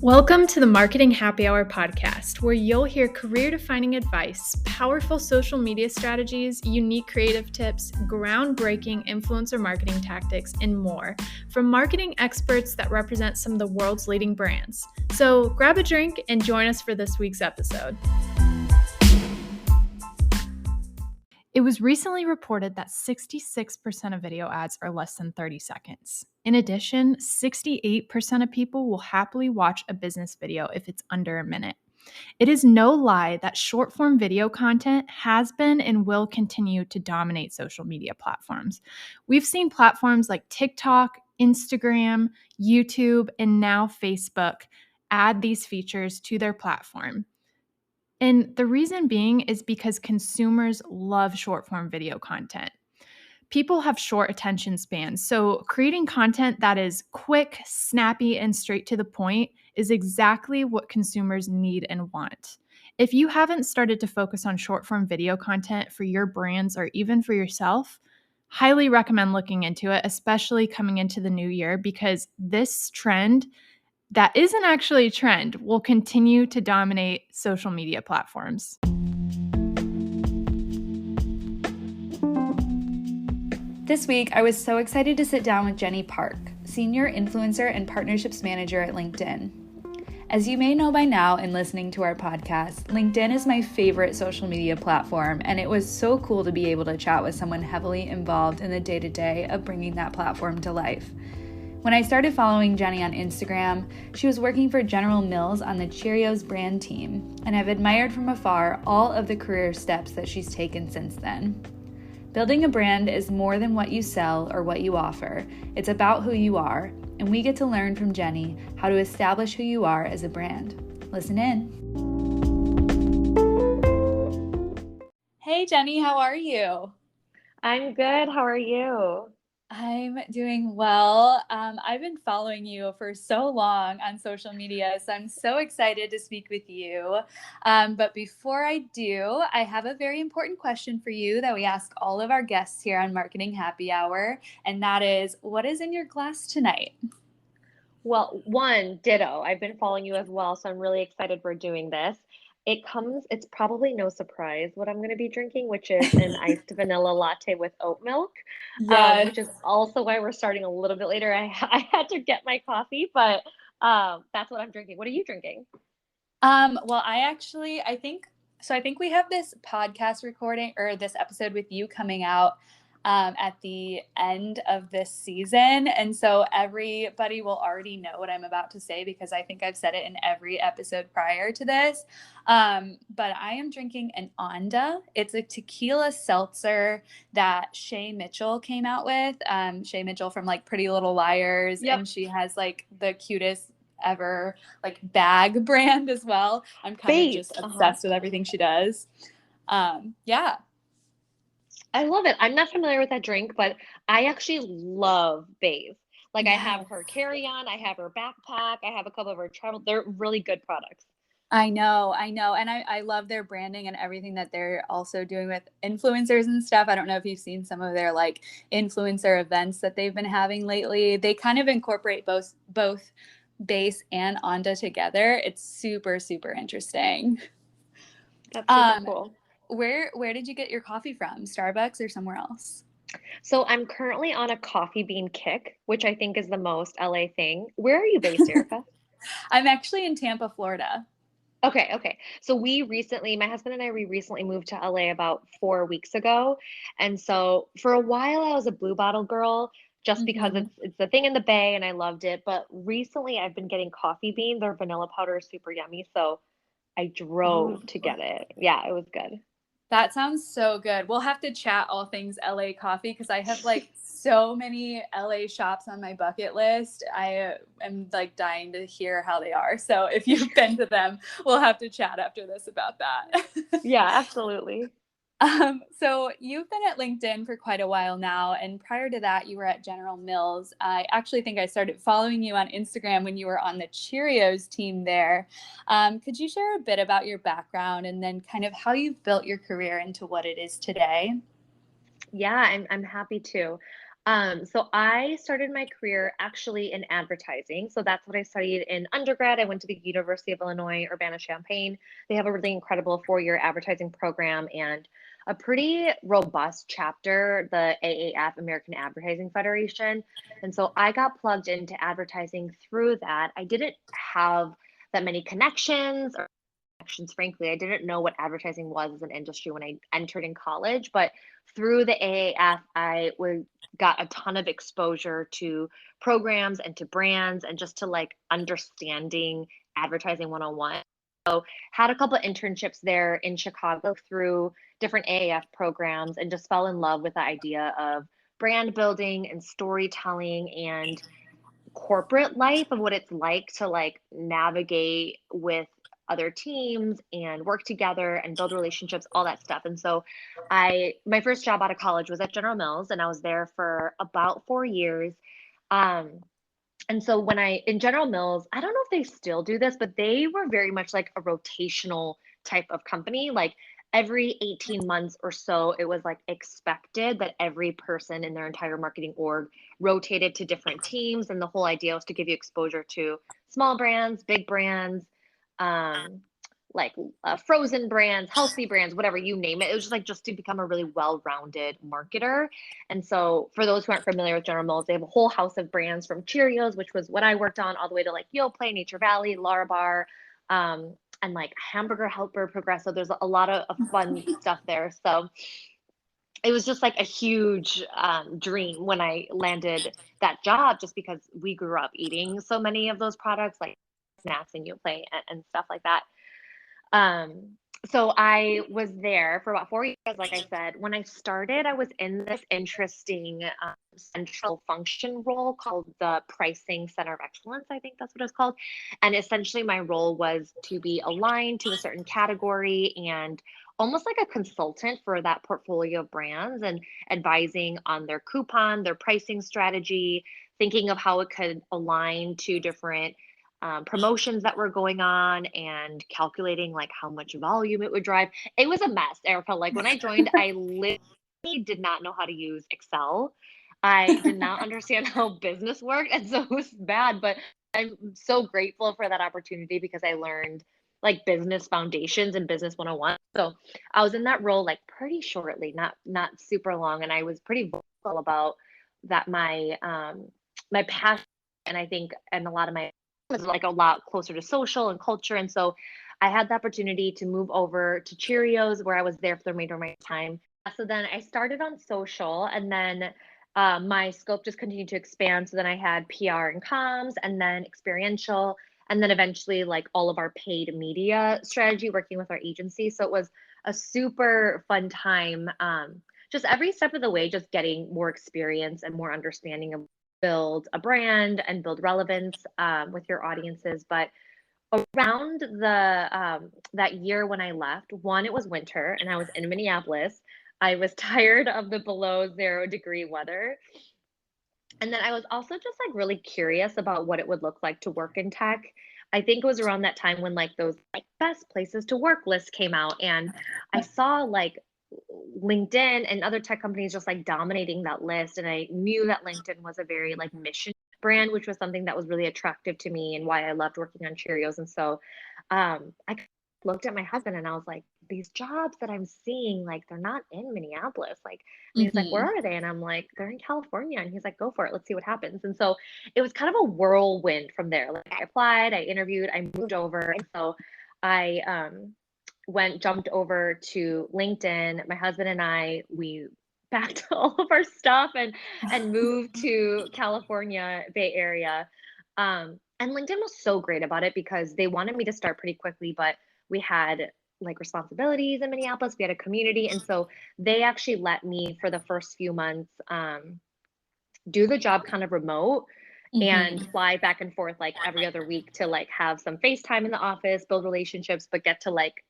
Welcome to the Marketing Happy Hour podcast, where you'll hear career-defining advice, powerful social media strategies, unique creative tips, groundbreaking influencer marketing tactics, and more from marketing experts that represent some of the world's leading brands. So grab a drink and join us for this week's episode. It was recently reported that 66% of video ads are less than 30 seconds. In addition, 68% of people will happily watch a business video if it's under a minute. It is no lie that short-form video content has been and will continue to dominate social media platforms. We've seen platforms like TikTok, Instagram, YouTube, and now Facebook add these features to their platform. And the reason being is because consumers love short form video content. People have short attention spans, so creating content that is quick, snappy, and straight to the point is exactly what consumers need and want. If you haven't started to focus on short form video content for your brands or even for yourself, highly recommend looking into it, especially coming into the new year, because this trend that isn't actually a trend will continue to dominate social media platforms. This week, I was so excited to sit down with Jenny Park, Senior Influencer and Partnerships Manager at LinkedIn. As you may know by now in listening to our podcast, LinkedIn is my favorite social media platform, and it was so cool to be able to chat with someone heavily involved in the day-to-day of bringing that platform to life. When I started following Jenny on Instagram, she was working for General Mills on the Cheerios brand team, and I've admired from afar all of the career steps that she's taken since then. Building a brand is more than what you sell or what you offer. It's about who you are, and we get to learn from Jenny how to establish who you are as a brand. Listen in. Hey Jenny, how are you? I'm good. How are you? I'm doing well. I've been following you for so long on social media, so I'm so excited to speak with you. But before I do, I have a very important question for you that we ask all of our guests here on Marketing Happy Hour, and that is, what is in your glass tonight? Well, one, ditto. I've been following you as well, so I'm really excited we're doing this. It's probably no surprise what I'm going to be drinking, which is an iced vanilla latte with oat milk, Yes. which is also why we're starting a little bit later. I had to get my coffee, but that's what I'm drinking. What are you drinking? Well, I think we have this podcast recording or this episode with you coming out at the end of this season. And so everybody will already know what I'm about to say because I think I've said it in every episode prior to this. But I am drinking an Onda. It's a tequila seltzer that Shay Mitchell came out with. Shay Mitchell from like Pretty Little Liars. Yep. And she has like the cutest ever like bag brand as well. I'm kind of just obsessed with everything she does. Yeah. I love it. I'm not familiar with that drink, but I actually love Baze. Like I have her carry-on, I have her backpack, I have a couple of her travel. They're really good products. I know. And I love their branding and everything that they're also doing with influencers and stuff. I don't know if you've seen some of their like influencer events that they've been having lately. They kind of incorporate both Base and Onda together. It's super, super interesting. That's super cool. Where did you get your coffee from? Starbucks or somewhere else? So I'm currently on a coffee bean kick, which I think is the most LA thing. Where are you based, Erica? I'm actually in Tampa, Florida. Okay. So my husband and I, we recently moved to LA about 4 weeks ago. And so for a while I was a Blue Bottle girl just because it's the thing in the Bay and I loved it. But recently I've been getting coffee bean. Their vanilla powder is super yummy. So I drove to get it. Yeah, it was good. That sounds so good. We'll have to chat all things LA coffee because I have like so many LA shops on my bucket list. I am like dying to hear how they are. So if you've been to them, we'll have to chat after this about that. Yeah, absolutely. So you've been at LinkedIn for quite a while now, and prior to that, you were at General Mills. I actually think I started following you on Instagram when you were on the Cheerios team there. Could you share a bit about your background and then kind of how you've built your career into what it is today? Yeah, I'm happy to. So I started my career actually in advertising. So that's what I studied in undergrad. I went to the University of Illinois, Urbana-Champaign. They have a really incredible 4-year advertising program and a pretty robust chapter, the AAF, American Advertising Federation. And so I got plugged into advertising through that. I didn't have that many connections or connections, frankly. I didn't know what advertising was as an industry when I entered in college, but through the AAF, got a ton of exposure to programs and to brands and just to like understanding advertising 101. So had a couple of internships there in Chicago through different AAF programs and just fell in love with the idea of brand building and storytelling and corporate life of what it's like to like navigate with other teams and work together and build relationships, all that stuff. And so my first job out of college was at General Mills and I was there for about 4 years. Um, and so in General Mills, I don't know if they still do this, but they were very much like a rotational type of company. Like every 18 months or so, it was like expected that every person in their entire marketing org rotated to different teams. And the whole idea was to give you exposure to small brands, big brands, um, like frozen brands, healthy brands, whatever you name it. It was just like just to become a really well-rounded marketer. And so, for those who aren't familiar with General Mills, they have a whole house of brands from Cheerios, which was what I worked on, all the way to like Yoplait, Nature Valley, Larabar, and like Hamburger Helper, Progresso. There's a lot of fun stuff there. So it was just like a huge dream when I landed that job, just because we grew up eating so many of those products, like snacks and Yoplait and stuff like that. Um, so I was there for about 4 years, like I said. When I started, I was in this interesting central function role called the Pricing Center of Excellence. I think that's what it's called. And essentially, my role was to be aligned to a certain category and almost like a consultant for that portfolio of brands and advising on their coupon, their pricing strategy, thinking of how it could align to different promotions that were going on and calculating like how much volume it would drive. It was a mess, Erica. Like when I joined, I literally did not know how to use Excel. I did not understand how business worked. And so it was bad, but I'm so grateful for that opportunity because I learned like business foundations and business 101. So I was in that role like pretty shortly, not super long. And I was pretty vocal about that my passion and I think and a lot of my was like a lot closer to social and culture. And so I had the opportunity to move over to Cheerios, where I was there for the remainder of my time. So then I started on social, and then my scope just continued to expand. So then I had PR and comms, and then experiential, and then eventually like all of our paid media strategy working with our agency. So it was a super fun time. Just every step of the way, just getting more experience and more understanding of build a brand and build relevance with your audiences. But around the that year when I left, one, it was winter and I was in Minneapolis. I was tired of the below 0 degree weather. And then I was also just like really curious about what it would look like to work in tech. I think it was around that time when like those like best places to work list came out and I saw like LinkedIn and other tech companies just like dominating that list. And I knew that LinkedIn was a very like mission brand, which was something that was really attractive to me and why I loved working on Cheerios. And so I looked at my husband and I was like, these jobs that I'm seeing, like they're not in Minneapolis. Like, and he's like, where Mhm. are they? And I'm like, they're in California. And he's like, go for it. Let's see what happens. And so it was kind of a whirlwind from there. Like I applied, I interviewed, I moved over. And so I jumped over to LinkedIn. My husband and we packed all of our stuff and moved to California, Bay Area. And LinkedIn was so great about it because they wanted me to start pretty quickly, but we had like responsibilities in Minneapolis. We had a community, and so they actually let me for the first few months do the job kind of remote and Mhm. fly back and forth like every other week to like have some FaceTime in the office, build relationships, but get to like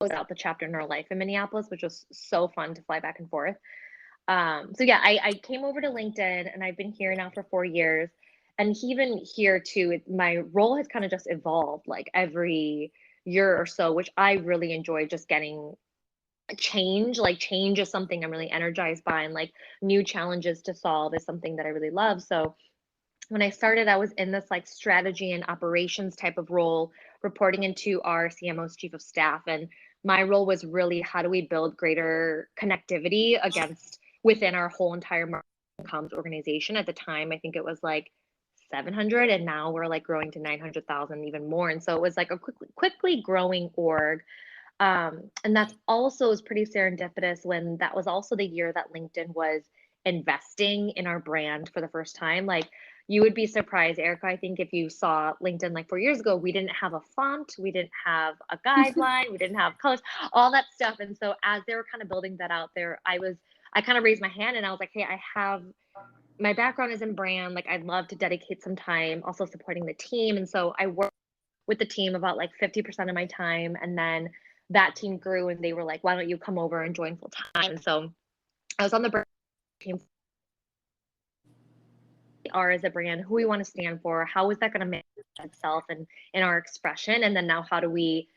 close out the chapter in our life in Minneapolis, which was so fun to fly back and forth. So yeah, I came over to LinkedIn and I've been here now for 4 years. And even here too, my role has kind of just evolved like every year or so, which I really enjoy just getting change is something I'm really energized by, and like new challenges to solve is something that I really love. So when I started, I was in this like strategy and operations type of role, reporting into our CMO's chief of staff. And my role was really how do we build greater connectivity against within our whole entire marketing comms organization. At the time, I think it was like 700, and now we're like growing to 900,000, even more. And so it was like a quickly growing org. And that's also is pretty serendipitous when that was also the year that LinkedIn was investing in our brand for the first time. Like you would be surprised, Erica. I think if you saw LinkedIn like 4 years ago, we didn't have a font, we didn't have a guideline, we didn't have colors, all that stuff. And so as they were kind of building that out there, I kind of raised my hand and I was like, hey, I have my background is in brand. Like I'd love to dedicate some time also supporting the team. And so I worked with the team about like 50% of my time. And then that team grew and they were like, why don't you come over and join full time? And so I was on the brand team. Are as a brand, who we want to stand for, how is that going to manifest itself in our expression, and then now how do we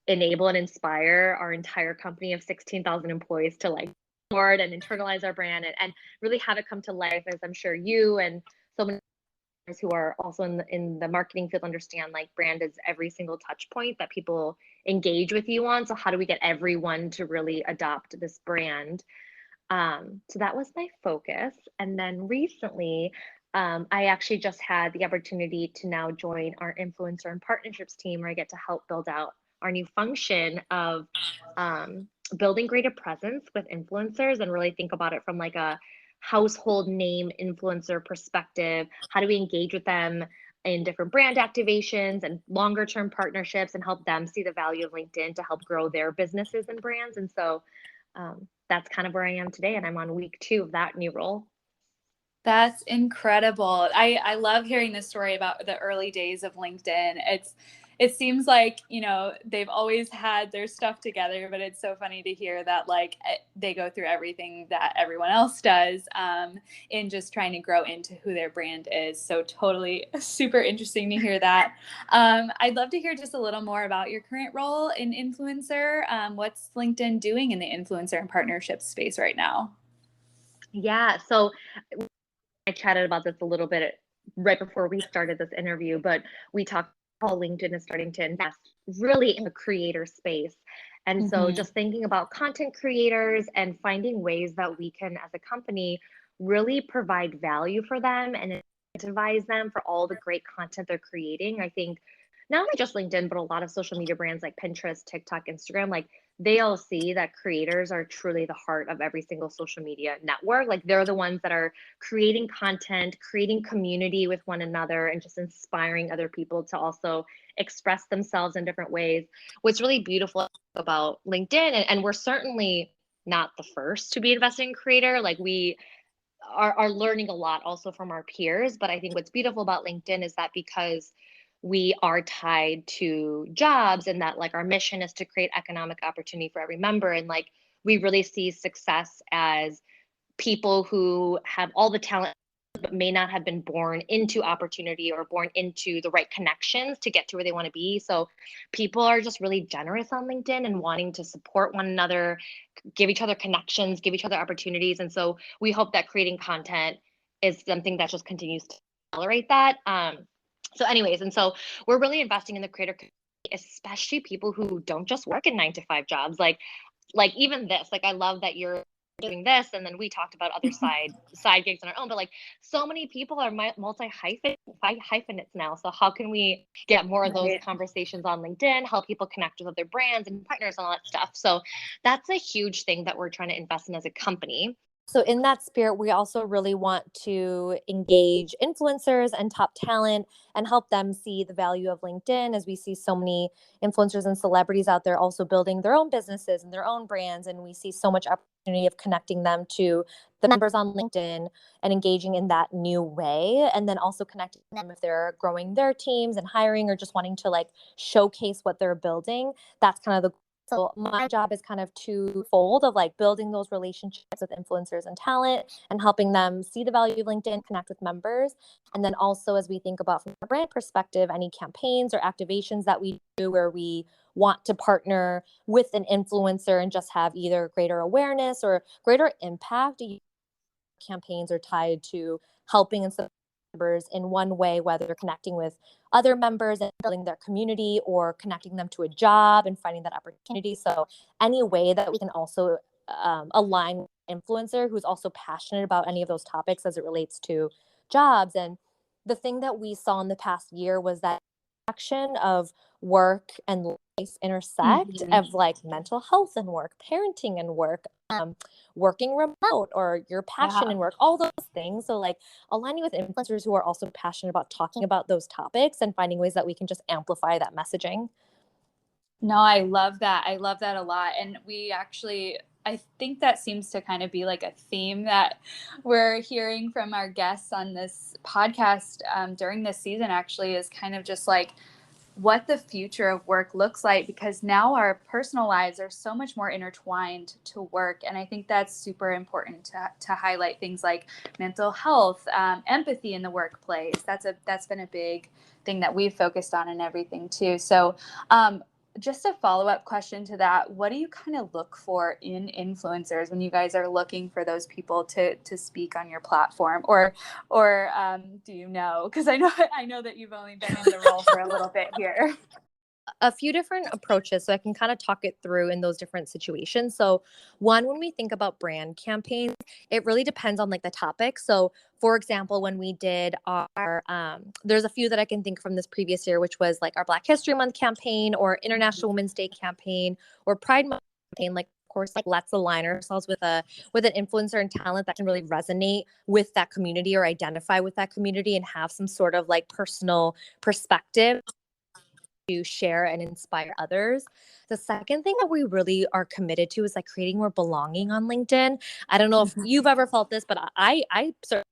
enable and inspire our entire company of 16,000 employees to like board and internalize our brand and really have it come to life, as I'm sure you and so many others who are also in the marketing field understand, like brand is every single touch point that people engage with you on. So how do we get everyone to really adopt this brand? So that was my focus. And then recently, I actually just had the opportunity to now join our influencer and partnerships team, where I get to help build out our new function of building greater presence with influencers and really think about it from like a household name influencer perspective. How do we engage with them in different brand activations and longer term partnerships and help them see the value of LinkedIn to help grow their businesses and brands? And so that's kind of where I am today. And I'm on week 2 of that new role. That's incredible. I love hearing the story about the early days of LinkedIn. It seems like, you know, they've always had their stuff together, but it's so funny to hear that like they go through everything that everyone else does in just trying to grow into who their brand is. So totally super interesting to hear that. I'd love to hear just a little more about your current role in influencer. What's LinkedIn doing in the influencer and partnership space right now? Yeah, so I chatted about this a little bit right before we started this interview, but we talked how LinkedIn is starting to invest really in the creator space. And so Mm-hmm. just thinking about content creators and finding ways that we can, as a company, really provide value for them and incentivize them for all the great content they're creating. I think not only just LinkedIn, but a lot of social media brands like Pinterest, TikTok, Instagram, like they all see that creators are truly the heart of every single social media network. Like they're the ones that are creating content, creating community with one another, and just inspiring other people to also express themselves in different ways. What's really beautiful about LinkedIn, and we're certainly not the first to be investing in creator, like we are learning a lot also from our peers. But I think what's beautiful about LinkedIn is that because we are tied to jobs and that like our mission is to create economic opportunity for every member, and like we really see success as people who have all the talent but may not have been born into opportunity or born into the right connections to get to where they want to be. So people are just really generous on LinkedIn and wanting to support one another, give each other connections, give each other opportunities. And so we hope that creating content is something that just continues to accelerate that. So anyways, and so we're really investing in the creator community, especially people who don't just work in 9 to 5 jobs. Like even this, like I love that you're doing this, and then we talked about other side gigs on our own, but like so many people are multi hyphenates now. So how can we get more of those conversations on LinkedIn, help people connect with other brands and partners and all that stuff? So that's a huge thing that we're trying to invest in as a company. So in that spirit, we also really want to engage influencers and top talent and help them see the value of LinkedIn, as we see so many influencers and celebrities out there also building their own businesses and their own brands. And we see so much opportunity of connecting them to the members on LinkedIn and engaging in that new way. And then also connecting them if they're growing their teams and hiring or just wanting to like showcase what they're building. That's kind of the So my job is kind of twofold of like building those relationships with influencers and talent and helping them see the value of LinkedIn, connect with members. And then also as we think about from a brand perspective, any campaigns or activations that we do where we want to partner with an influencer and just have either greater awareness or greater impact. Campaigns are tied to helping and supporting members in one way, whether connecting with other members and building their community or connecting them to a job and finding that opportunity. So any way that we can also align with an influencer who's also passionate about any of those topics as it relates to jobs. And the thing that we saw in the past year was that action of work and life intersect of like mental health and work, parenting and work, working remote or your passion in work, all those things. So like aligning with influencers who are also passionate about talking about those topics and finding ways that we can just amplify that messaging. No, I love that. I love that a lot. And we actually, I think that seems to kind of be like a theme that we're hearing from our guests on this podcast during this season, actually, is kind of just like what the future of work looks like, because now our personal lives are so much more intertwined to work. And I think that's super important to highlight things like mental health, empathy in the workplace. That's been a big thing that we've focused on and everything too. So just a follow-up question to that, what do you kind of look for in influencers when you guys are looking for those people to speak on your platform, or do you know? Because I know that you've only been in the role for a little bit here. A few different approaches, so I can kind of talk it through in those different situations. So one, when we think about brand campaigns, it really depends on like the topic. So for example, when we did our there's a few that I can think from this previous year, which was like our Black History Month campaign or International Women's Day campaign or Pride Month campaign. Like of course, like let's align ourselves with an influencer and talent that can really resonate with that community or identify with that community and have some sort of like personal perspective to share and inspire others. The second thing that we really are committed to is like creating more belonging on LinkedIn. I don't know if you've ever felt this, but I sort of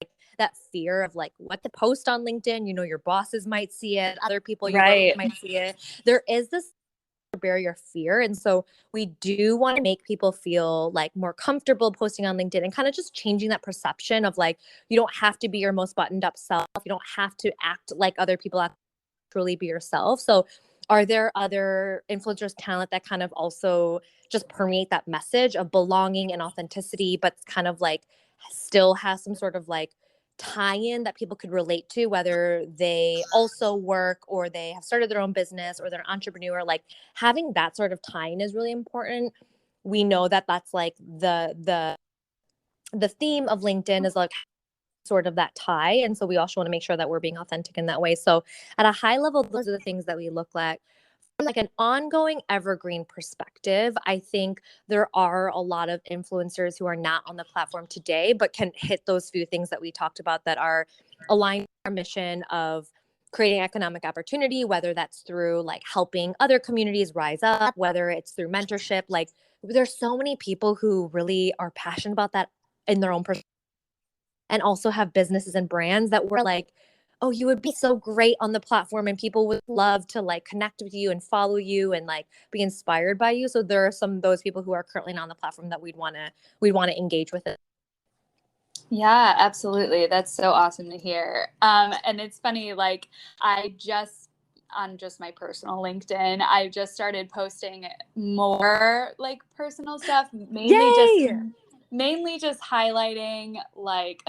like that fear of like what to post on LinkedIn. You know, your bosses might see it, other people you work with might see it. There is this barrier fear. And so we do want to make people feel like more comfortable posting on LinkedIn and kind of just changing that perception of like, you don't have to be your most buttoned up self. You don't have to act like other people act, truly be yourself. So are there other influencers talent that kind of also just permeate that message of belonging and authenticity, but kind of like still has some sort of like tie-in that people could relate to, whether they also work or they have started their own business or they're an entrepreneur? Like having that sort of tie-in is really important. We know that that's like the theme of LinkedIn is like sort of that tie. And so we also want to make sure that we're being authentic in that way. So at a high level, those are the things that we look at. From like an ongoing evergreen perspective, I think there are a lot of influencers who are not on the platform today, but can hit those few things that we talked about that are aligned with our mission of creating economic opportunity, whether that's through like helping other communities rise up, whether it's through mentorship. Like there's so many people who really are passionate about that in their own perspective, and also have businesses and brands that were like, oh, you would be so great on the platform and people would love to like connect with you and follow you and like be inspired by you. So there are some of those people who are currently not on the platform that we'd want to engage with it. Yeah, absolutely. That's so awesome to hear. And it's funny, like on just my personal LinkedIn, I just started posting more like personal stuff, mainly just highlighting like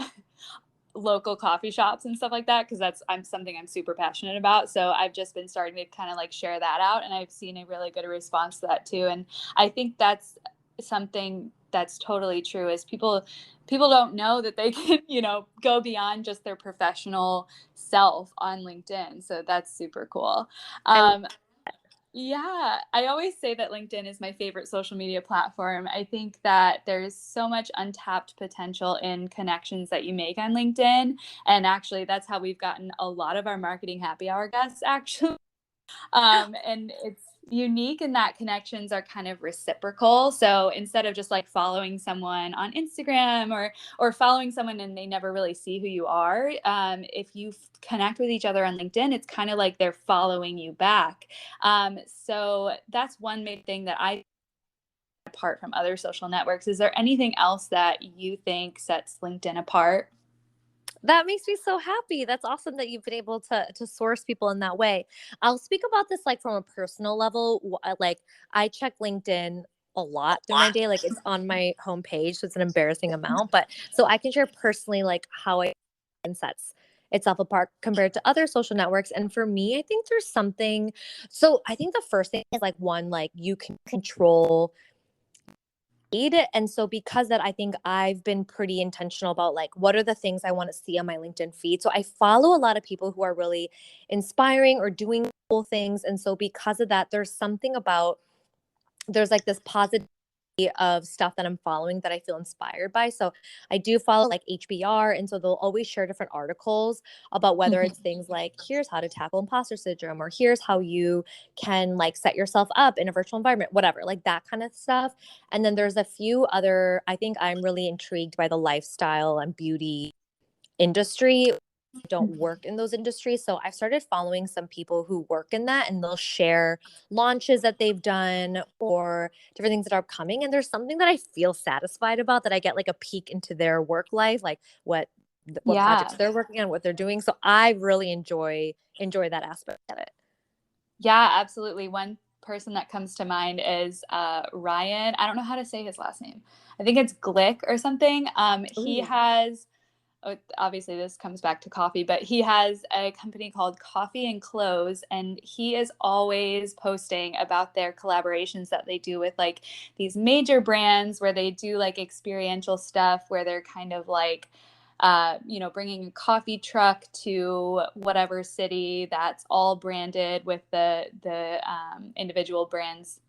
local coffee shops and stuff like that, because I'm super passionate about. So I've just been starting to kind of like share that out, and I've seen a really good response to that too. And I think that's something that's totally true, is people don't know that they can, go beyond just their professional self on LinkedIn. So that's super cool. Yeah, I always say that LinkedIn is my favorite social media platform. I think that there's so much untapped potential in connections that you make on LinkedIn. And actually, that's how we've gotten a lot of our marketing happy hour guests, actually. And unique in that connections are kind of reciprocal. So instead of just like following someone on Instagram or following someone and they never really see who you are, if you connect with each other on LinkedIn, it's kind of like they're following you back. So that's one big thing that I apart from other social networks. Is there anything else that you think sets LinkedIn apart? That makes me so happy. That's awesome that you've been able to source people in that way. I'll speak about this like from a personal level. Like I check LinkedIn a lot through my day. Like it's on my homepage, so it's an embarrassing amount. But so I can share personally like how I sets itself apart compared to other social networks. And for me, I think there's something. So I think the first thing is like one, like you can control feed. And so because that, I think I've been pretty intentional about like what are the things I want to see on my LinkedIn feed. So I follow a lot of people who are really inspiring or doing cool things. And so because of that, there's something about there's like this positive of stuff that I'm following that I feel inspired by. So I do follow like HBR. And so they'll always share different articles about whether it's things like, here's how to tackle imposter syndrome, or here's how you can like set yourself up in a virtual environment, whatever, like that kind of stuff. And then there's a few other, I think I'm really intrigued by the lifestyle and beauty industry. Don't work in those industries. So I started following some people who work in that and they'll share launches that they've done or different things that are coming. And there's something that I feel satisfied about that I get like a peek into their work life, like what projects they're working on, what they're doing. So I really enjoy that aspect of it. Yeah, absolutely. One person that comes to mind is Ryan. I don't know how to say his last name. I think it's Glick or something. He Ooh. has obviously this comes back to coffee, but he has a company called Coffee and Clothes, and he is always posting about their collaborations that they do with like these major brands where they do like experiential stuff where they're kind of like bringing a coffee truck to whatever city that's all branded with the individual brands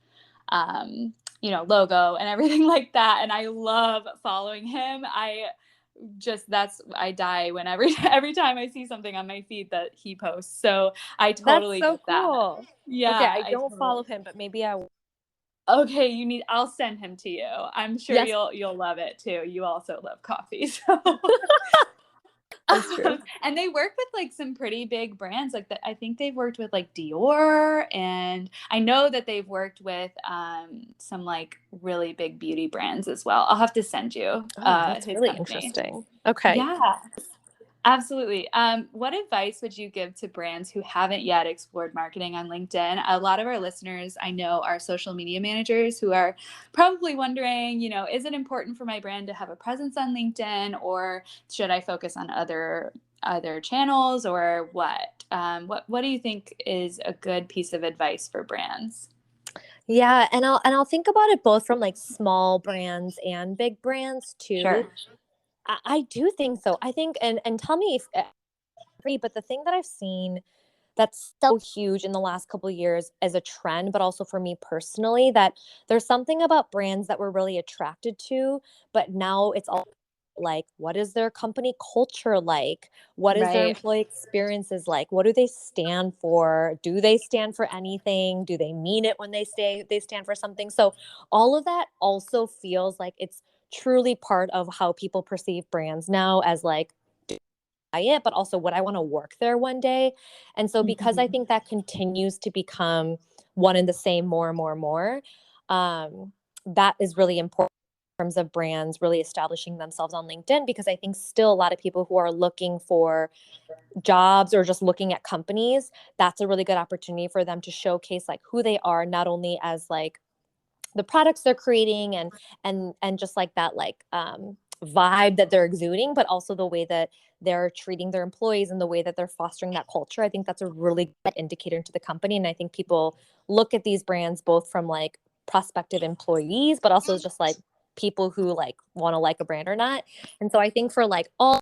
logo and everything like that. And I love following him. I die whenever every time I see something on my feed that he posts. So I totally That's so get that. cool. Yeah. Okay, I don't follow him, but maybe I will. Okay, I'll send him to you. I'm sure Yes. you'll love it too. You also love coffee. So That's true. And they work with like some pretty big brands like that. I think they've worked with like Dior, and I know that they've worked with some like really big beauty brands as well. I'll have to send you That's his really company. interesting. Okay. Yeah. Absolutely. What advice would you give to brands who haven't yet explored marketing on LinkedIn? A lot of our listeners I know are social media managers who are probably wondering, is it important for my brand to have a presence on LinkedIn, or should I focus on other channels, or what? What do you think is a good piece of advice for brands? Yeah, and I'll think about it both from like small brands and big brands too. Sure. I do think so. I think and tell me if agree, but the thing that I've seen that's so huge in the last couple of years as a trend, but also for me personally, that there's something about brands that we're really attracted to, but now it's all like, what is their company culture like? What is their Right. employee experiences like? What do they stand for? Do they stand for anything? Do they mean it when they stand for something? So all of that also feels like it's truly part of how people perceive brands now as like it, but also would I want to work there one day? And so because I Mhm. think that continues to become one and the same more and more and more, that is really important in terms of brands really establishing themselves on LinkedIn, because I think still a lot of people who are looking for jobs or just looking at companies, that's a really good opportunity for them to showcase like who they are, not only as like the products they're creating and just like that like vibe that they're exuding, but also the way that they're treating their employees and the way that they're fostering that culture. I think that's a really good indicator into the company. And I think people look at these brands both from like prospective employees, but also just like people who like want to like a brand or not. And so I think for like all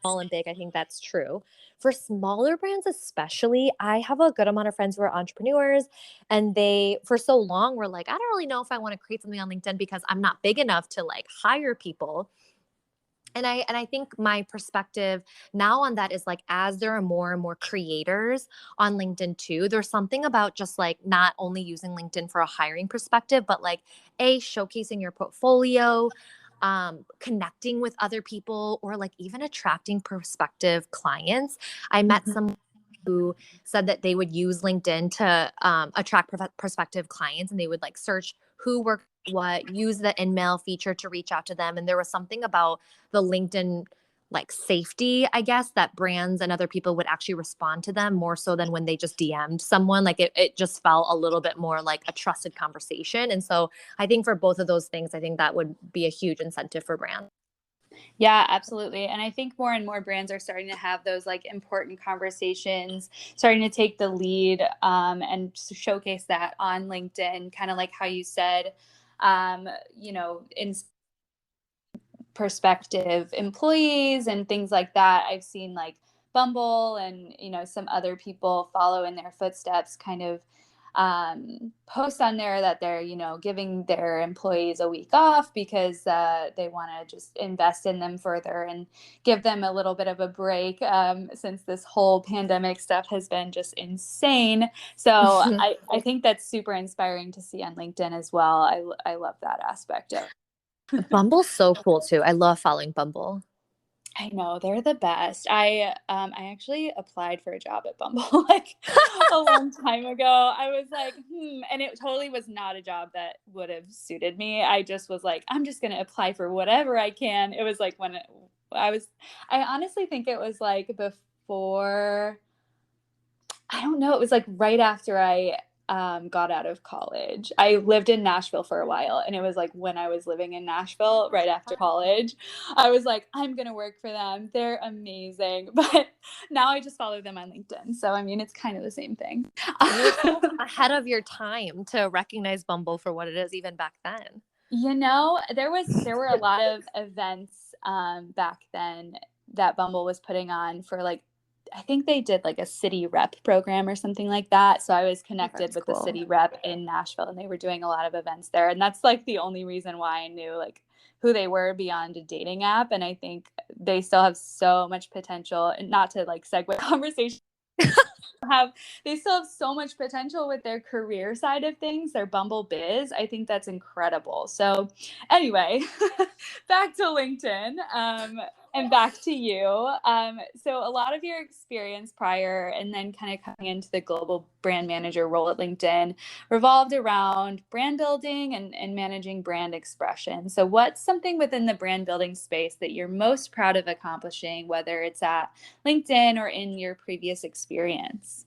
small and big, I think that's true. For smaller brands, especially, I have a good amount of friends who are entrepreneurs, and they, for so long, were like, I don't really know if I want to create something on LinkedIn because I'm not big enough to like hire people. And I think my perspective now on that is like, as there are more and more creators on LinkedIn too, there's something about just like not only using LinkedIn for a hiring perspective, but like showcasing your portfolio, connecting with other people, or like even attracting prospective clients. I met some who said that they would use LinkedIn to attract prospective clients, and they would like search who worked what, use the InMail feature to reach out to them. And there was something about the LinkedIn like safety, I guess, that brands and other people would actually respond to them more so than when they just DM'd someone. Like it just felt a little bit more like a trusted conversation. And so I think for both of those things, I think that would be a huge incentive for brands. Yeah, absolutely. And I think more and more brands are starting to have those like important conversations, starting to take the lead and showcase that on LinkedIn, kind of like how you said, in perspective employees and things like that. I've seen like Bumble and, some other people follow in their footsteps, kind of post on there that they're, giving their employees a week off because they want to just invest in them further and give them a little bit of a break since this whole pandemic stuff has been just insane. So I think that's super inspiring to see on LinkedIn as well. I love that aspect of Bumble's so cool too. I love following Bumble. I know, they're the best. I actually applied for a job at Bumble like a long time ago. I was like, and it totally was not a job that would have suited me. I just was like, I'm just going to apply for whatever I can. It was like I honestly think it was like before, I don't know, it was like right after I got out of college. I lived in Nashville for a while, and it was like when I was living in Nashville right after college, I was like, I'm going to work for them. They're amazing. But now I just follow them on LinkedIn. So, I mean, it's kind of the same thing. You're so ahead of your time to recognize Bumble for what it is even back then. There were a lot of events back then that Bumble was putting on for like, I think they did like a city rep program or something like that. So I was connected with the city rep in Nashville, and they were doing a lot of events there. And that's like the only reason why I knew like who they were beyond a dating app. And I think they still have so much potential, and not to like segue conversation. They still have so much potential with their career side of things, their Bumble biz. I think that's incredible. So anyway, back to LinkedIn and back to you. So a lot of your experience prior and then kind of coming into the global brand manager role at LinkedIn revolved around brand building and managing brand expression. So what's something within the brand building space that you're most proud of accomplishing, whether it's at LinkedIn or in your previous experience?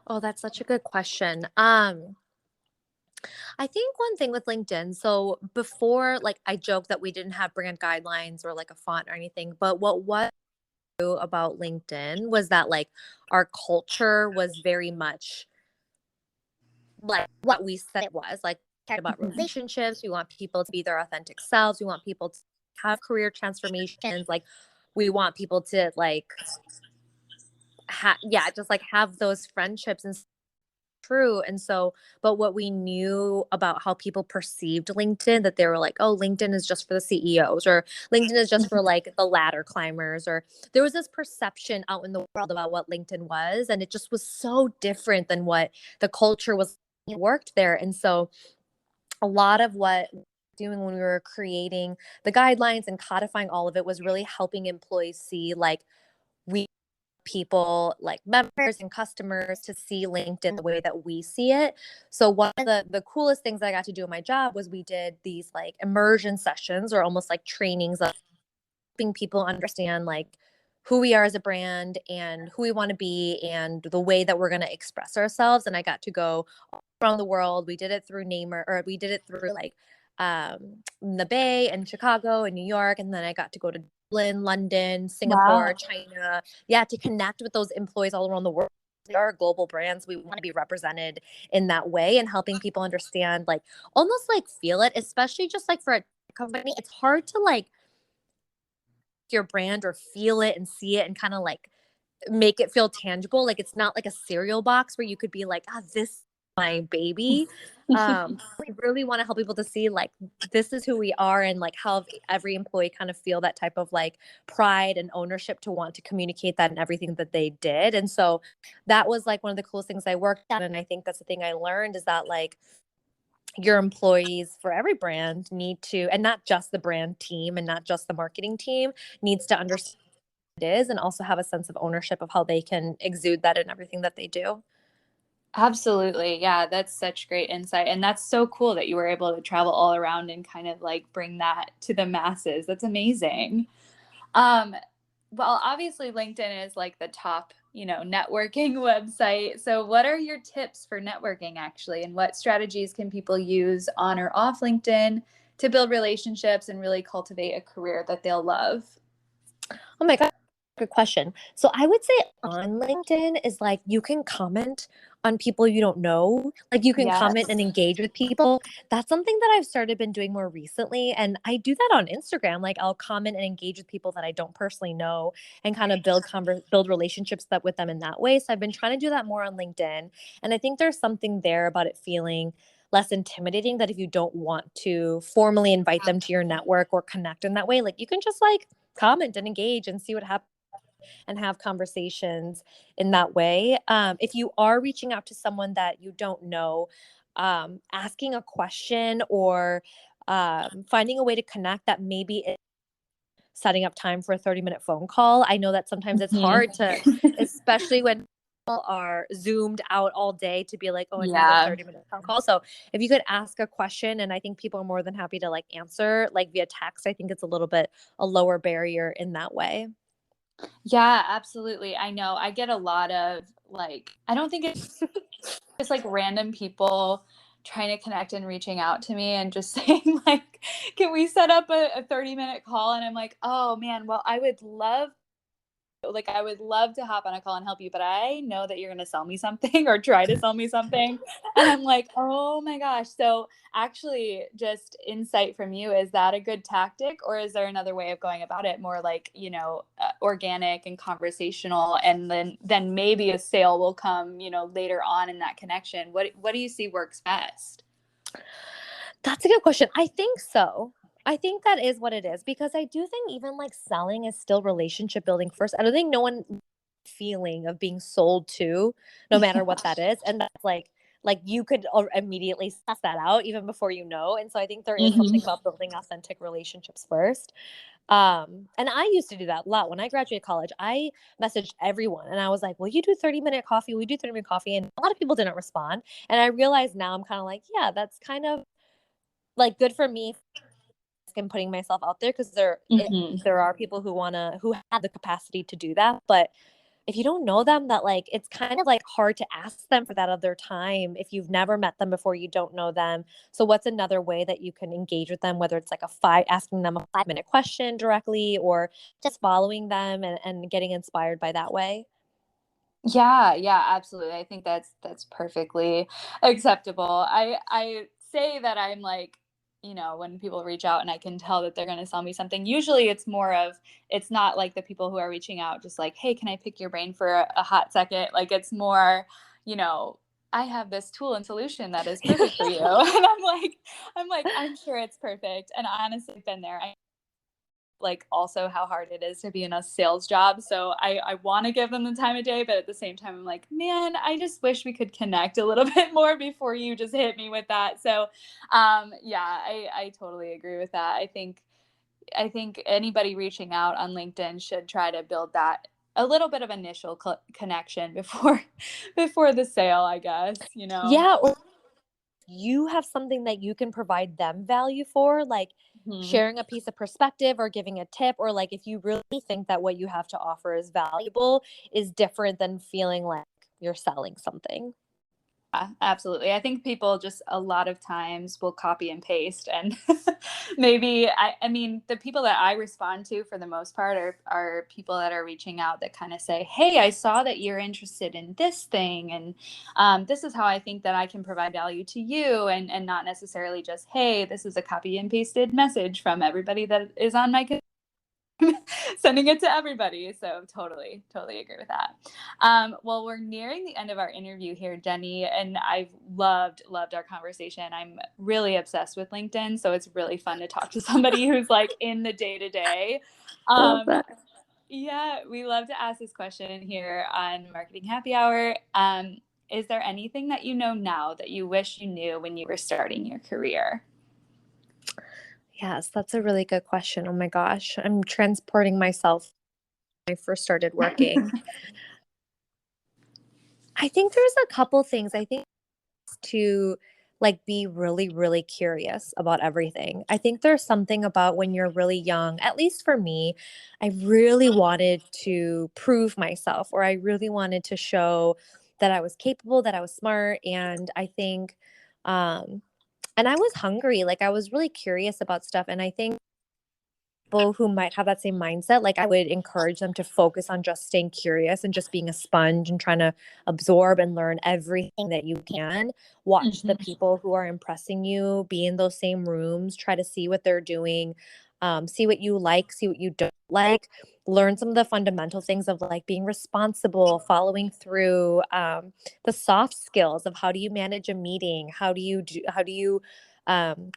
Oh, that's such a good question. I think one thing with LinkedIn, so before, like I joked that we didn't have brand guidelines or like a font or anything, but what was about LinkedIn was that like our culture was very much like what we said it was, like cared about relationships. We want people to be their authentic selves. We want people to have career transformations. Like we want people to like just like have those friendships and true. And so, but what we knew about how people perceived LinkedIn, that they were like, oh, LinkedIn is just for the CEOs, or LinkedIn is just for like the ladder climbers, or there was this perception out in the world about what LinkedIn was. And it just was so different than what the culture was worked there. And so a lot of what doing when we were creating the guidelines and codifying all of it was really helping employees see like we people like members and customers to see LinkedIn the way that we see it. So one of the coolest things I got to do in my job was we did these like immersion sessions, or almost like trainings of helping people understand like who we are as a brand and who we want to be and the way that we're going to express ourselves. And I got to go around the world. We did it through Namer, or we did it through like the Bay and Chicago and New York. And then I got to go to Dublin, London, Singapore, China. Yeah, to connect with those employees all around the world. We are global brands. We want to be represented in that way, and helping people understand, like almost like feel it, especially just like for a company. It's hard to like your brand or feel it and see it and kind of like make it feel tangible. Like it's not like a cereal box where you could be like, this my baby. We really want to help people to see like this is who we are, and like how every employee kind of feel that type of like pride and ownership to want to communicate that in everything that they did. And so that was like one of the coolest things I worked on. And I think that's the thing I learned, is that like your employees for every brand need to, and not just the brand team and not just the marketing team, needs to understand what it is and also have a sense of ownership of how they can exude that in everything that they do. Absolutely. Yeah, that's such great insight. And that's so cool that you were able to travel all around and kind of like bring that to the masses. That's amazing. Um, well, obviously LinkedIn is like the top, networking website. So what are your tips for networking actually? And what strategies can people use on or off LinkedIn to build relationships and really cultivate a career that they'll love? Oh my God. Good question. So I would say on LinkedIn is like you can comment on people you don't know. Like you can comment and Yes. engage with people. That's something that I've started been doing more recently. And I do that on Instagram. Like I'll comment and engage with people that I don't personally know and kind of build relationships that with them in that way. So I've been trying to do that more on LinkedIn. And I think there's something there about it feeling less intimidating, that if you don't want to formally invite them to your network or connect in that way, like you can just like comment and engage and see what happens and have conversations in that way. If you are reaching out to someone that you don't know, asking a question or finding a way to connect that maybe is setting up time for a 30-minute phone call. I know that sometimes it's hard to, especially when people are zoomed out all day, to be like, oh, I need a Yeah. 30-minute phone call. So if you could ask a question, and I think people are more than happy to like answer like via text, I think it's a little bit a lower barrier in that way. Yeah, absolutely. I know. I get a lot of like, I don't think it's just like random people trying to connect and reaching out to me and just saying like, can we set up a 30-minute call? And I'm like, oh man, well, I would love to hop on a call and help you, but I know that you're going to sell me something or try to sell me something. And I'm like, oh my gosh. So actually just insight from you, is that a good tactic, or is there another way of going about it, more like, organic and conversational, and then maybe a sale will come, later on in that connection? What do you see works best? That's a good question. I think so. I think that is what it is, because I do think even like selling is still relationship building first. I don't think no one feeling of being sold to, no matter what that is. And that's like you could immediately suss that out even before you know. And so I think there is something about building authentic relationships first. And I used to do that a lot. When I graduated college, I messaged everyone and I was like, will you do 30-minute coffee? We do 30-minute coffee. And a lot of people didn't respond. And I realized now I'm kind of like, yeah, that's kind of like good for me and putting myself out there, because there are people who have the capacity to do that. But if you don't know them, that like it's kind of like hard to ask them for that other time if you've never met them before, you don't know them. So what's another way that you can engage with them, whether it's like asking them a 5-minute question directly, or just following them and getting inspired by that way. Yeah, yeah, absolutely. I think that's perfectly acceptable. I say that I'm like, when people reach out and I can tell that they're going to sell me something, usually it's not like the people who are reaching out just like, "Hey, can I pick your brain for a hot second?" Like it's more, you know, I have this tool and solution that is perfect for you. And I'm sure it's perfect. And I honestly have been there. Like also how hard it is to be in a sales job. So I want to give them the time of day, but at the same time, I'm like, man, I just wish we could connect a little bit more before you just hit me with that. So yeah, I totally agree with that. I think anybody reaching out on LinkedIn should try to build that a little bit of initial connection before before the sale, I guess. Yeah, or you have something that you can provide them value for, like Mhm. sharing a piece of perspective or giving a tip, or like if you really think that what you have to offer is valuable, is different than feeling like you're selling something. Yeah, absolutely. I think people just a lot of times will copy and paste, and maybe I mean the people that I respond to for the most part are people that are reaching out that kind of say, "Hey, I saw that you're interested in this thing, and this is how I think that I can provide value to you," and not necessarily just, "Hey, this is a copy and pasted message from everybody that is on my." sending it to everybody. So totally agree with that. Well, we're nearing the end of our interview here, Jenny, and I've loved our conversation. I'm really obsessed with LinkedIn, so it's really fun to talk to somebody who's like in the day to day. Love that. Yeah, we love to ask this question here on Marketing Happy Hour. Is there anything that you know now that you wish you knew when you were starting your career? Yes, that's a really good question. Oh my gosh, I'm transporting myself when I first started working. I think there's a couple things. I think to like be really, really curious about everything. I think there's something about when you're really young, at least for me, I really wanted to prove myself, or I really wanted to show that I was capable, that I was smart. And I think, and I was hungry. Like I was really curious about stuff. And I think people who might have that same mindset, like I would encourage them to focus on just staying curious and just being a sponge and trying to absorb and learn everything that you can. Watch the people who are impressing you, be in those same rooms, try to see what they're doing, see what you like, see what you don't like, learn some of the fundamental things of like being responsible, following through, the soft skills of how do you manage a meeting, how do you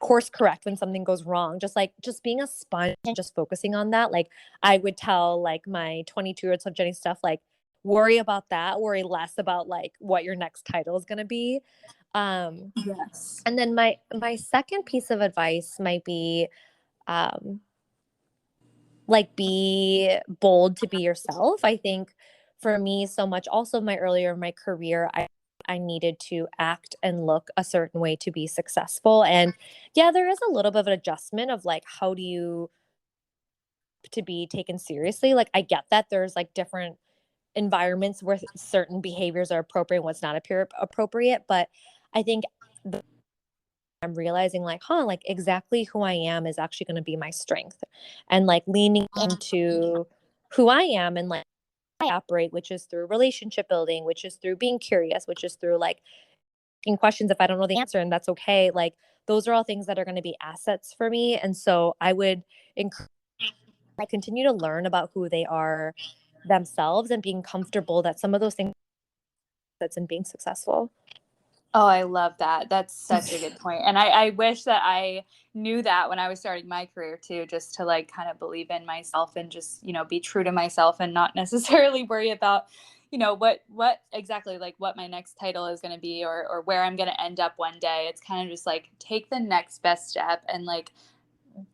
course correct when something goes wrong, just being a sponge and just focusing on that. Like I would tell like my 22-year-old self, Jenny, stuff like worry about that, worry less about like what your next title is going to be. Yes. And then my second piece of advice might be like be bold to be yourself. I think for me so much also my earlier in my career, I needed to act and look a certain way to be successful. And yeah, there is a little bit of an adjustment of like how do you to be taken seriously. Like I get that there's like different environments where certain behaviors are appropriate and what's not appropriate, but I think I'm realizing like, like exactly who I am is actually going to be my strength, and like leaning into who I am and like I operate, which is through relationship building, which is through being curious, which is through like asking questions if I don't know the answer, and that's okay. Like those are all things that are going to be assets for me. And so I would encourage like continue to learn about who they are themselves and being comfortable that some of those things that's in being successful. Oh, I love that. That's such a good point. And I wish that I knew that when I was starting my career too, just to like kind of believe in myself and just, be true to myself and not necessarily worry about, what exactly like what my next title is going to be or where I'm going to end up one day. It's kind of just like take the next best step and like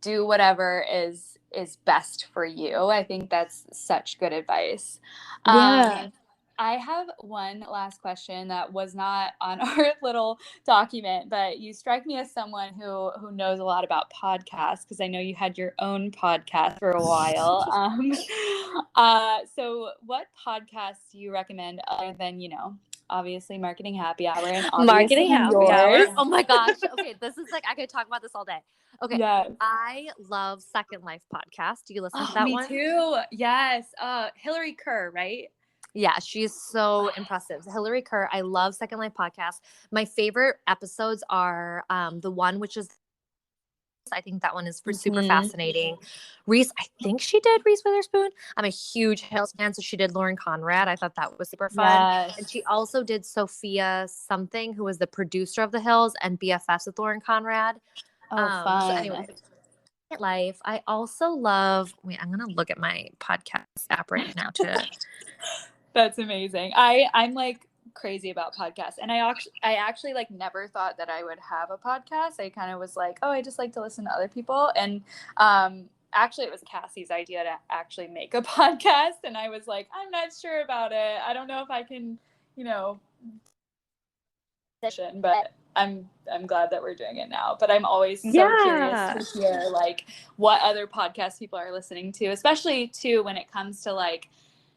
do whatever is best for you. I think that's such good advice. Yeah. I have one last question that was not on our little document, but you strike me as someone who knows a lot about podcasts because I know you had your own podcast for a while. So what podcasts do you recommend other than, obviously Marketing Happy Hour and obviously Marketing Happy yours? Hour. Oh my gosh. Okay, this is like I could talk about this all day. Okay. Yes. I love Second Life podcast. Do you listen to Oh, that me one? too. Yes. Hillary Kerr, right? Yeah, she's so impressive. Hillary Kerr. I love Second Life podcast. My favorite episodes are the one which is I think that one is super fascinating. Reese, I think she did Reese Witherspoon. I'm a huge Hills fan, so she did Lauren Conrad. I thought that was super fun. Yes. And she also did Sophia something, who was the producer of The Hills and BFFs with Lauren Conrad. Fun. So anyway, Life. I also love. Wait, I'm gonna look at my podcast app right now to. That's amazing. I'm like crazy about podcasts, and I actually like never thought that I would have a podcast. I kind of was like, oh, I just like to listen to other people, and actually it was Cassie's idea to actually make a podcast, and I was like, I'm not sure about it. I don't know if I can, but I'm glad that we're doing it now. But I'm always so curious to hear like what other podcasts people are listening to, especially too when it comes to like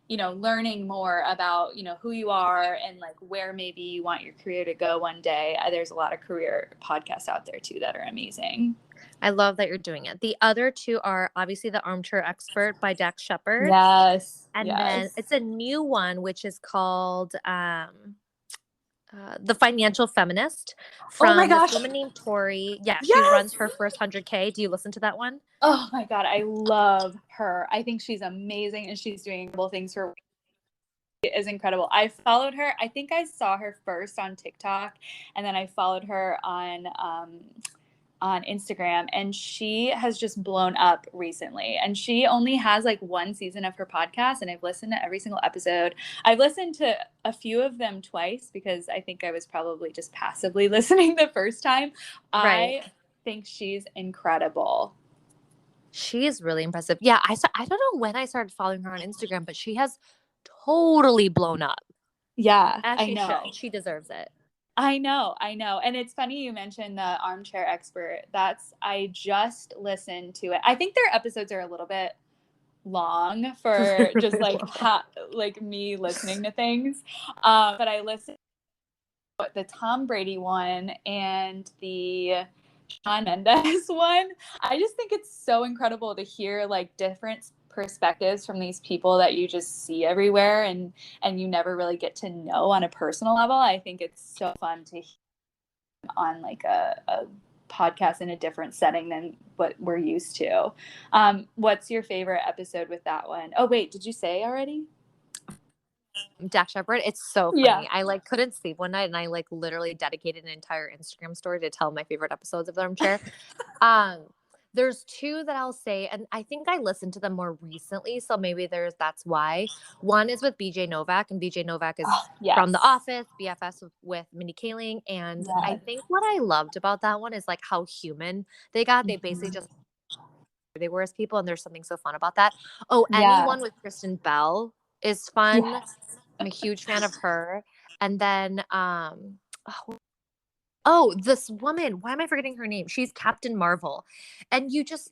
learning more about, who you are and like where maybe you want your career to go one day. There's a lot of career podcasts out there too that are amazing. I love that you're doing it. The other two are obviously The Armchair Expert by Dax Shepard. Yes. And then it's a new one, which is called, The Financial Feminist Oh my from this gosh. woman named Tori. Yeah, she Yes! runs her first 100K. Do you listen to that one? Oh my God, I love her. I think she's amazing and she's doing incredible things for is incredible. I followed her. I think I saw her first on TikTok, and then I followed her on Instagram, and she has just blown up recently. And she only has like one season of her podcast, and I've listened to every single episode. I've listened to a few of them twice because I think I was probably just passively listening the first time. Right. I think she's incredible. She is really impressive. Yeah, I don't know when I started following her on Instagram, but she has totally blown up. Yeah, As I she know. should. She deserves it. I know. And it's funny you mentioned the Armchair Expert. I just listened to it. I think their episodes are a little bit long for just like like me listening to things. But I listened to the Tom Brady one and the Shawn Mendes one. I just think it's so incredible to hear like different perspectives from these people that you just see everywhere and you never really get to know on a personal level. I think it's so fun to hear on like a podcast in a different setting than what we're used to. What's your favorite episode with that one? Oh wait, did you say already? Dax Shepard, it's so funny. Yeah. I like couldn't sleep one night and I like literally dedicated an entire Instagram story to tell my favorite episodes of The Armchair. There's two that I'll say, and I think I listened to them more recently, so maybe that's why. One is with BJ Novak, and BJ Novak is from The Office, BFS with Mindy Kaling, and I think what I loved about that one is like how human they got. They basically just they were as people, and there's something so fun about that. Oh, anyone with Kristen Bell is fun. Yes. I'm a huge fan of her. And then this woman, why am I forgetting her name? She's Captain Marvel. And I just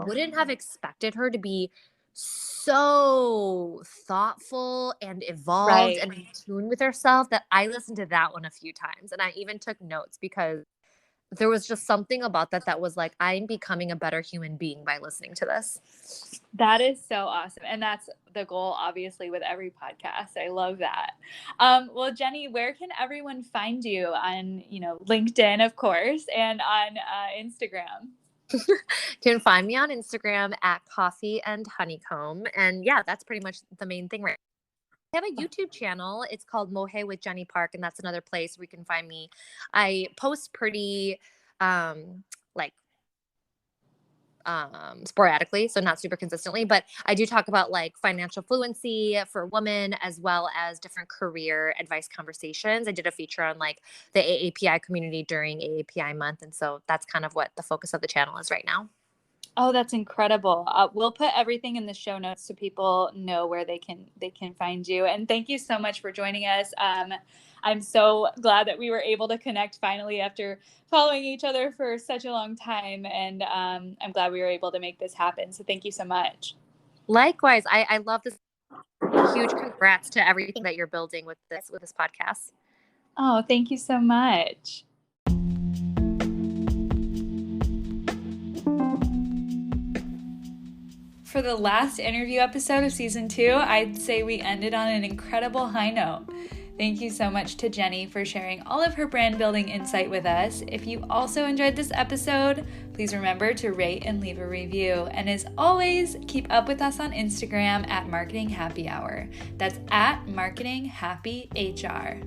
wouldn't have expected her to be so thoughtful and evolved and in tune with herself that I listened to that one a few times. And I even took notes because there was just something about that was like, I'm becoming a better human being by listening to this. That is so awesome. And that's the goal, obviously, with every podcast. I love that. Well, Jenny, where can everyone find you on, LinkedIn, of course, and on Instagram? You can find me on Instagram at Coffee and Honeycomb. And yeah, that's pretty much the main thing right now. I have a YouTube channel. It's called Mohe with Jenny Park, and that's another place where you can find me. I post pretty sporadically, so not super consistently, but I do talk about like financial fluency for women as well as different career advice conversations. I did a feature on like the AAPI community during AAPI month, and so that's kind of what the focus of the channel is right now. Oh, that's incredible. We'll put everything in the show notes so people know where they can find you. And thank you so much for joining us. I'm so glad that we were able to connect finally after following each other for such a long time. And I'm glad we were able to make this happen. So thank you so much. Likewise. I love this. Huge congrats to everything that you're building with this podcast. Oh, thank you so much. For the last interview episode of season 2, I'd say we ended on an incredible high note. Thank you so much to Jenny for sharing all of her brand building insight with us. If you also enjoyed this episode, please remember to rate and leave a review. And as always, keep up with us on Instagram at Marketing Happy Hour. That's at Marketing Happy HR.